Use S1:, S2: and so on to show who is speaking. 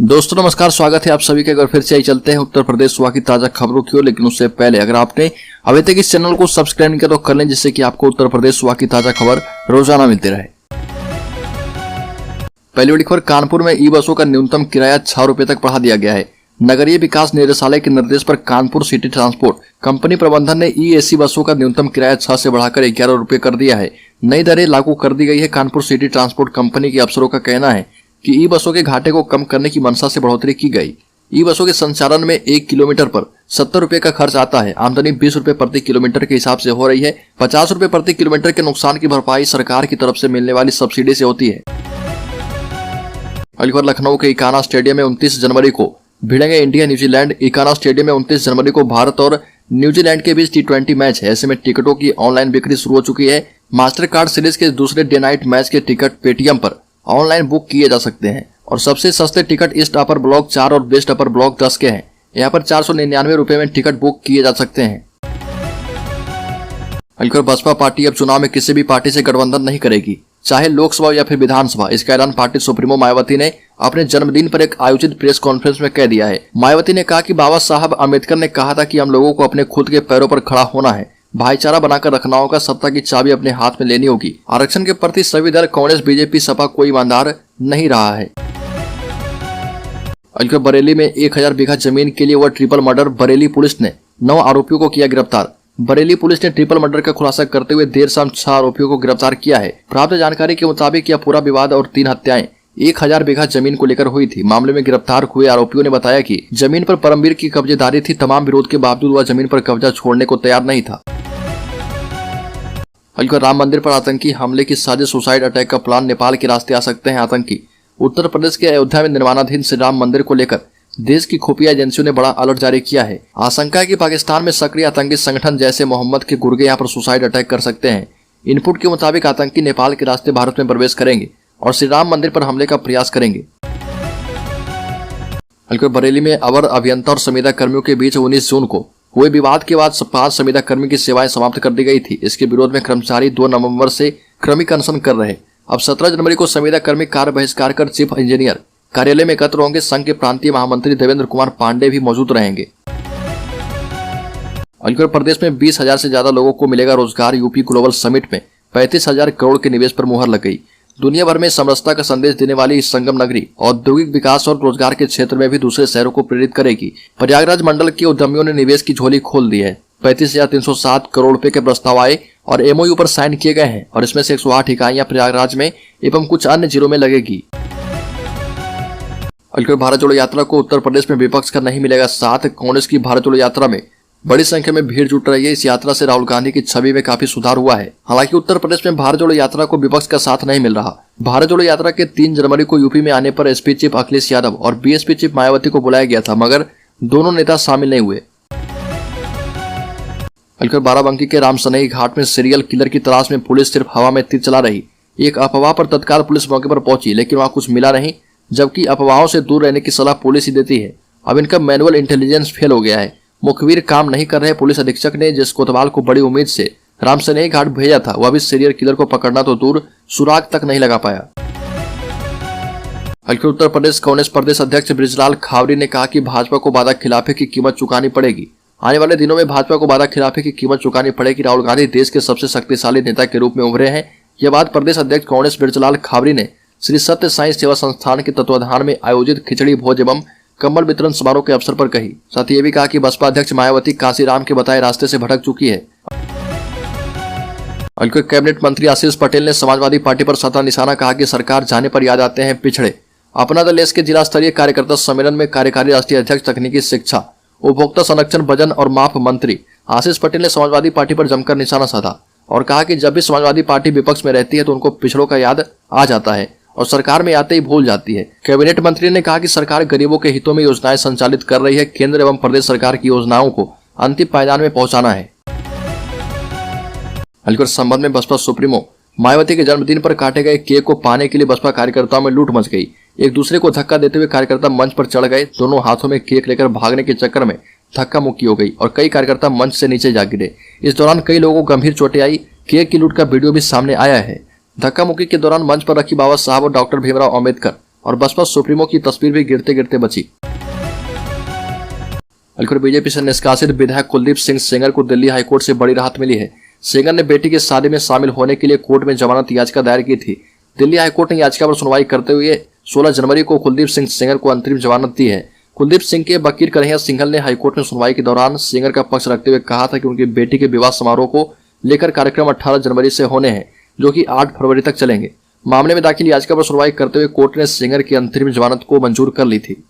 S1: दोस्तों नमस्कार, स्वागत है आप सभी के। अगर फिर से चलते हैं उत्तर प्रदेश सुबह की ताजा खबरों की ओर, लेकिन उससे पहले अगर आपने अभी तक इस चैनल को सब्सक्राइब नहीं किया तो कर लें, जिससे कि आपको उत्तर प्रदेश सुबह की ताजा खबर रोजाना मिलती रहे। पहली बड़ी खबर, कानपुर में ई बसों का न्यूनतम किराया 6 रुपए तक बढ़ा दिया गया है। नगरीय विकास निदेशालय के निर्देश पर कानपुर सिटी ट्रांसपोर्ट कंपनी प्रबंधन ने ई एसी बसों का न्यूनतम किराया 6 से बढ़ाकर 11 रुपए कर दिया है। नई दरें लागू कर दी गई है। कानपुर सिटी ट्रांसपोर्ट कंपनी के अफसरों का कहना है कि ई बसों के घाटे को कम करने की मंशा से बढ़ोतरी की गई। ई बसों के संचालन में 1 किलोमीटर पर 70 रुपए का खर्च आता है। आमदनी 20 रुपए प्रति किलोमीटर के हिसाब से हो रही है। 50 रुपए प्रति किलोमीटर के नुकसान की भरपाई सरकार की तरफ से मिलने वाली सब्सिडी से होती है। अलीगढ़ लखनऊ के इकाना स्टेडियम में 29 जनवरी को भिड़ेंगे इंडिया न्यूजीलैंड। इकाना स्टेडियम में 29 जनवरी को भारत और न्यूजीलैंड के बीच T20 मैच है। ऐसे में टिकटों की ऑनलाइन बिक्री शुरू हो चुकी है। मास्टर कार्ड सीरीज के दूसरे डे नाइट मैच के टिकट पेटीएम पर ऑनलाइन बुक किए जा सकते हैं और सबसे सस्ते टिकट ईस्ट अपर ब्लॉक 4 और वेस्ट अपर ब्लॉक 10 के हैं। यहाँ पर 499 रुपए में टिकट बुक किए जा सकते हैं। अलीगढ़ बसपा पार्टी अब चुनाव में किसी भी पार्टी से गठबंधन नहीं करेगी, चाहे लोकसभा या फिर विधानसभा। इसका ऐलान पार्टी सुप्रीमो मायावती ने अपने जन्मदिन पर एक आयोजित प्रेस कॉन्फ्रेंस में कह दिया है। मायावती ने कहा कि बाबा साहब अम्बेडकर ने कहा था कि हम लोगों को अपने खुद के पैरों पर खड़ा होना है, भाईचारा बनाकर रखना होगा, सत्ता की चाबी अपने हाथ में लेनी होगी। आरक्षण के प्रति सभी दल कांग्रेस, बीजेपी, सपा कोई ईमानदार नहीं रहा है। अलीगढ़ बरेली में 1000 बीघा जमीन के लिए हुआ ट्रिपल मर्डर। बरेली पुलिस ने 9 आरोपियों को किया गिरफ्तार। बरेली पुलिस ने ट्रिपल मर्डर का खुलासा करते हुए देर शाम 6 आरोपियों को गिरफ्तार किया है। प्राप्त जानकारी के मुताबिक यह पूरा विवाद और 3 हत्याएं 1000 बीघा जमीन को लेकर हुई थी। मामले में गिरफ्तार हुए आरोपियों ने बताया कि जमीन पर परमवीर की कब्जेदारी थी। तमाम विरोध के बावजूद वह जमीन पर कब्जा छोड़ने को तैयार नहीं था। अलीगढ़ राम मंदिर पर आतंकी हमले की साजिश, सुसाइड अटैक का प्लान, नेपाल के रास्ते आ सकते हैं आतंकी। उत्तर प्रदेश के अयोध्या में निर्माणाधीन श्री राम मंदिर को लेकर देश की खुफिया एजेंसियों ने बड़ा अलर्ट जारी किया है। आशंका है कि पाकिस्तान में सक्रिय आतंकी संगठन जैसे मोहम्मद के गुर्गे यहां पर सुसाइड अटैक कर सकते हैं। इनपुट के मुताबिक आतंकी नेपाल के रास्ते भारत में प्रवेश करेंगे और श्री राम मंदिर पर हमले का प्रयास करेंगे। अलीगढ़ बरेली में अवर अभियंता और संविदा कर्मियों के बीच 19 जून को हुए विवाद के बाद 5 संविदा कर्मी की सेवाएं समाप्त कर दी गई थी। इसके विरोध में कर्मचारी 2 नवंबर से क्रमिक अनशन कर रहे। अब 17 जनवरी को संविदा कर्मी कार्य बहिष्कार कर चीफ इंजीनियर कार्यालय में एकत्र होंगे। संघ के प्रांतीय महामंत्री देवेंद्र कुमार पांडे भी मौजूद रहेंगे। अलीगढ़ प्रदेश में 20,000 से ज्यादा लोगों को मिलेगा रोजगार। यूपी ग्लोबल समिट में 35,000 करोड़ के निवेश पर मुहर लग गई। दुनिया भर में समरसता का संदेश देने वाली इस संगम नगरी औद्योगिक विकास और रोजगार के क्षेत्र में भी दूसरे शहरों को प्रेरित करेगी। प्रयागराज मंडल के उद्यमियों ने निवेश की झोली खोल दी है। 35,307 करोड़ रुपए के प्रस्ताव आए और MOU पर साइन किए गए हैं और इसमें से 108 इकाइयां प्रयागराज में एवं कुछ अन्य जिलों में लगेगी। अलीगढ़ भारत जोड़ो यात्रा को उत्तर प्रदेश में विपक्ष का नहीं मिलेगा साथ। कांग्रेस की भारत जोड़ो यात्रा में बड़ी संख्या में भीड़ जुट रही है। इस यात्रा से राहुल गांधी की छवि में काफी सुधार हुआ है। हालांकि उत्तर प्रदेश में भारत जोड़ो यात्रा को विपक्ष का साथ नहीं मिल रहा। भारत जोड़ो यात्रा के 3 जनवरी को यूपी में आने पर SP चीफ अखिलेश यादव और BSP चीफ मायावती को बुलाया गया था, मगर दोनों नेता शामिल नहीं हुए। अलीगढ़ बाराबंकी के रामसनई घाट में सीरियल किलर की तलाश में पुलिस सिर्फ हवा में तीर चला रही। एक अफवाह पर तत्काल पुलिस मौके पर पहुंची, लेकिन वहां कुछ मिला नहीं, जबकि अफवाहों से दूर रहने की सलाह पुलिस ही देती है। अब इनका मैनुअल इंटेलिजेंस फेल हो गया है। मुखबिर काम नहीं कर रहे। पुलिस अधीक्षक ने जिस कोतवाल को बड़ी उम्मीद से रामसनई घाट भेजा था, वह भी सीरियल किलर को पकड़ना तो दूर सुराग तक नहीं लगा पाया। अलीगढ़ उत्तर प्रदेश कांग्रेस प्रदेश अध्यक्ष बृजलाल खावरी ने कहा कि भाजपा को वादा खिलाफी की कीमत चुकानी पड़ेगी। आने वाले दिनों में भाजपा को वादा खिलाफी की कीमत चुकानी पड़ेगी। राहुल गांधी देश के सबसे शक्तिशाली नेता के रूप में उभरे हैं। यह बात प्रदेश अध्यक्ष कांग्रेस बृजलाल खावरी ने श्री सत्य साई सेवा संस्थान के तत्वाधान में आयोजित खिचड़ी भोज एवं कंबल वितरण समारोह के अवसर पर कही। साथ ही ये भी कहा कि बसपा अध्यक्ष मायावती कांसीराम के बताए रास्ते से भटक चुकी है। अलीगढ़ कैबिनेट मंत्री आशीष पटेल ने समाजवादी पार्टी पर सत्ता निशाना, कहा कि सरकार जाने पर याद आते हैं पिछड़े। अपना दल के जिला स्तरीय कार्यकर्ता सम्मेलन में कार्यकारी राष्ट्रीय अध्यक्ष तकनीकी शिक्षा, उपभोक्ता संरक्षण, वजन और माप मंत्री आशीष पटेल ने समाजवादी पार्टी पर जमकर निशाना साधा और कहा कि जब भी समाजवादी पार्टी विपक्ष में रहती है तो उनको पिछड़ों का याद आ जाता है और सरकार में आते ही भूल जाती है। कैबिनेट मंत्री ने कहा कि सरकार गरीबों के हितों में योजनाएं संचालित कर रही है। केंद्र एवं प्रदेश सरकार की योजनाओं को अंतिम पायदान में पहुंचाना है। अलीगढ़ संबंध में बसपा सुप्रीमो मायावती के जन्मदिन पर काटे गए केक को पाने के लिए बसपा कार्यकर्ताओं में लूट मच गई। एक दूसरे को धक्का देते हुए कार्यकर्ता मंच पर चढ़ गए। दोनों हाथों में केक लेकर भागने के चक्कर में धक्का मुक्की हो गई और कई कार्यकर्ता मंच से नीचे जा गिरे। इस दौरान कई लोगों को गंभीर चोटें आई। केक की लूट का वीडियो भी सामने आया है। धक्का मुक्की के दौरान मंच पर रखी बाबा साहब और डॉक्टर भीमराव अंबेडकर और बसपा सुप्रीमो की तस्वीर भी गिरते गिरते बची। अलखुर बीजेपी से निष्कासित विधायक कुलदीप सिंह सेंगर को दिल्ली हाईकोर्ट से बड़ी राहत मिली है। सेंगर ने बेटी की शादी में शामिल होने के लिए कोर्ट में जमानत याचिका दायर की थी। दिल्ली हाईकोर्ट ने याचिका पर सुनवाई करते हुए 16 जनवरी को कुलदीप सिंह सेंगर को अंतरिम जमानत दी है। कुलदीप सिंह के वकील कन्हैया सिंघल ने हाईकोर्ट में सुनवाई के दौरान सेंगर का पक्ष रखते हुए कहा था कि उनकी बेटी के विवाह समारोह को लेकर कार्यक्रम 18 जनवरी से होने हैं, जो कि 8 फरवरी तक चलेंगे। मामले में दाखिल याचिका पर सुनवाई करते हुए कोर्ट ने सेंगर की अंतरिम जमानत को मंजूर कर ली थी।